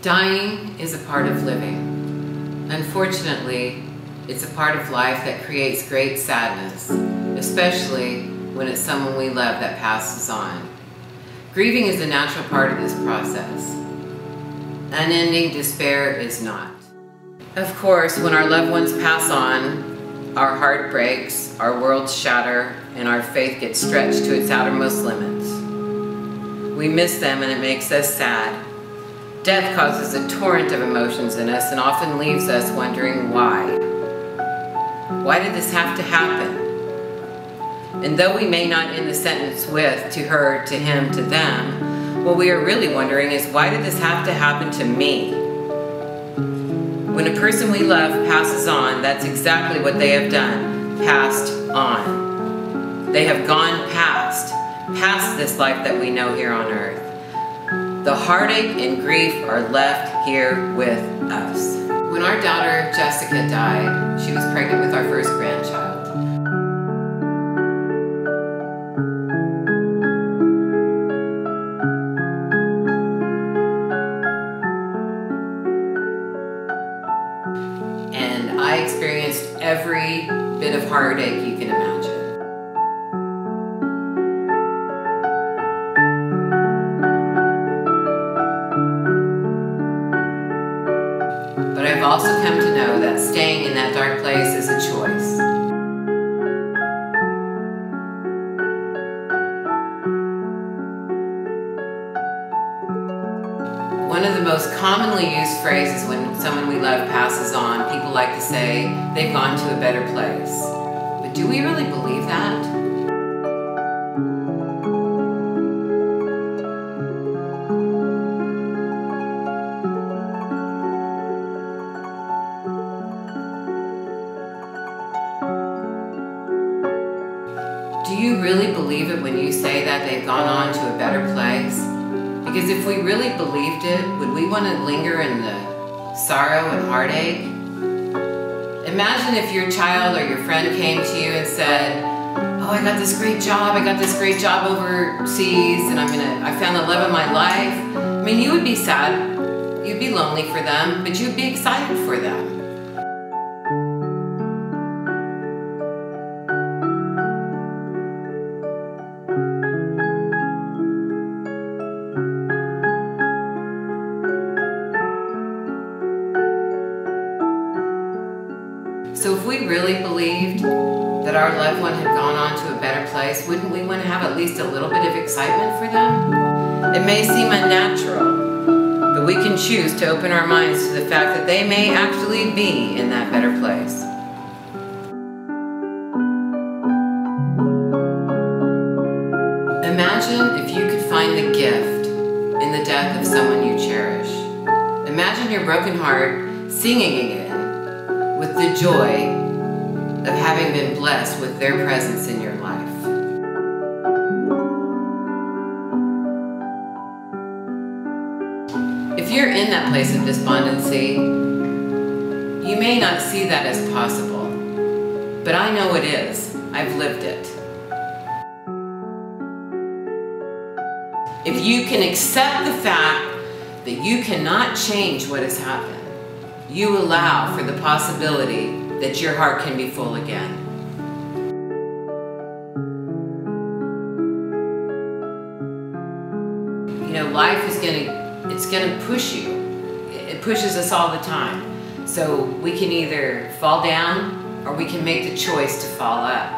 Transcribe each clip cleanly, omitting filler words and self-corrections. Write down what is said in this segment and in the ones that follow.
Dying is a part of living. Unfortunately, it's a part of life that creates great sadness, especially when it's someone we love that passes on. Grieving is a natural part of this process. Unending despair is not. Of course, when our loved ones pass on, our heart breaks, our worlds shatter, and our faith gets stretched to its outermost limits. We miss them and it makes us sad. Death causes a torrent of emotions in us and often leaves us wondering why. Why did this have to happen? And though we may not end the sentence with, to her, to him, to them, what we are really wondering is, why did this have to happen to me? When a person we love passes on, that's exactly what they have done, passed on. They have gone past this life that we know here on earth. The heartache and grief are left here with us. When our daughter Jessica died, she was pregnant with our first grandchild. And I experienced every bit of heartache you can imagine. But I've also come to know that staying in that dark place is a choice. One of the most commonly used phrases when someone we love passes on, people like to say, they've gone to a better place. But do we really believe that? Do you really believe it when you say that they've gone on to a better place? Because if we really believed it, would we want to linger in the sorrow and heartache? Imagine if your child or your friend came to you and said, oh, I got this great job overseas, and I found the love of my life. I mean, you would be sad, you'd be lonely for them, but you'd be excited for them. So if we really believed that our loved one had gone on to a better place, wouldn't we want to have at least a little bit of excitement for them? It may seem unnatural, but we can choose to open our minds to the fact that they may actually be in that better place. Imagine if you could find the gift in the death of someone you cherish. Imagine your broken heart singing again with the joy of having been blessed with their presence in your life. If you're in that place of despondency, you may not see that as possible, but I know it is. I've lived it. If you can accept the fact that you cannot change what has happened, you allow for the possibility that your heart can be full again. You know, life is gonna push you. It pushes us all the time. So we can either fall down or we can make the choice to fall up.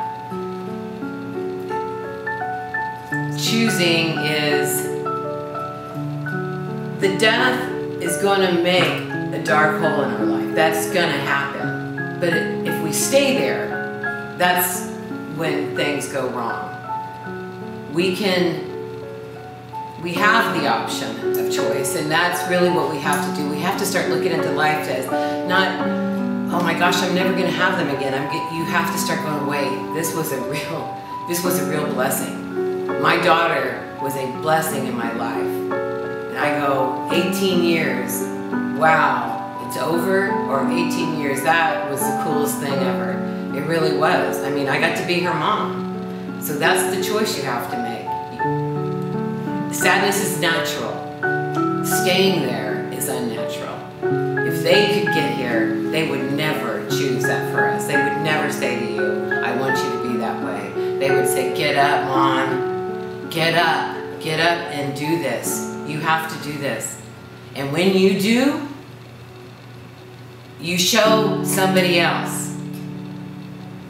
Choosing is, the death is gonna make a dark hole in our life. That's gonna happen. But if we stay there, that's when things go wrong. We have the option of choice, and that's really what we have to do. We have to start looking at the life as not, oh my gosh, I'm never gonna have them again. You have to start going, wait, this was a real blessing. My daughter was a blessing in my life. And I go, 18 years. Wow, it's over, or 18 years, that was the coolest thing ever. It really was. I mean, I got to be her mom. So that's the choice you have to make. Sadness is natural. Staying there is unnatural. If they could get here, they would never choose that for us. They would never say to you, I want you to be that way. They would say, get up, Mom. Get up and do this. You have to do this. And when you do, you show somebody else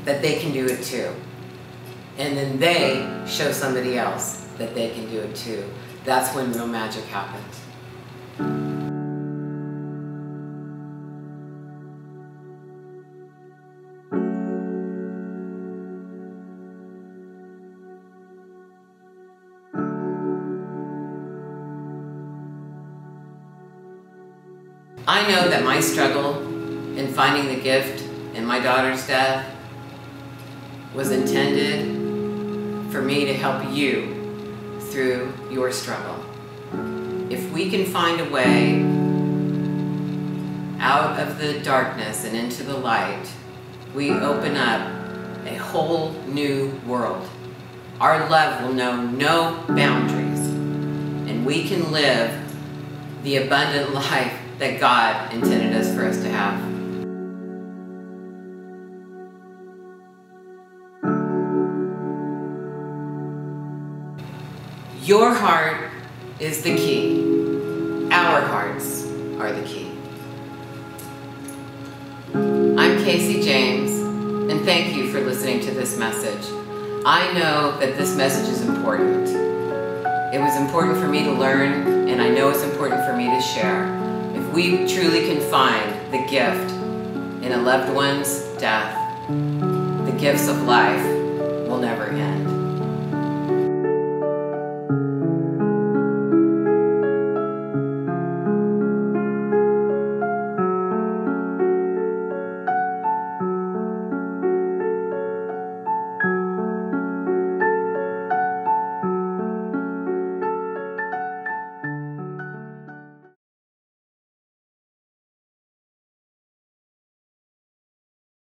that they can do it too. And then they show somebody else that they can do it too. That's when real magic happens. I know that my struggle in finding the gift in my daughter's death was intended for me to help you through your struggle. If we can find a way out of the darkness and into the light, we open up a whole new world. Our love will know no boundaries, and we can live the abundant life that God intended us for us to have. Your heart is the key. Our hearts are the key. I'm Casey James, and thank you for listening to this message. I know that this message is important. It was important for me to learn, and I know it's important for me to share. If we truly can find the gift in a loved one's death, the gifts of life will never end.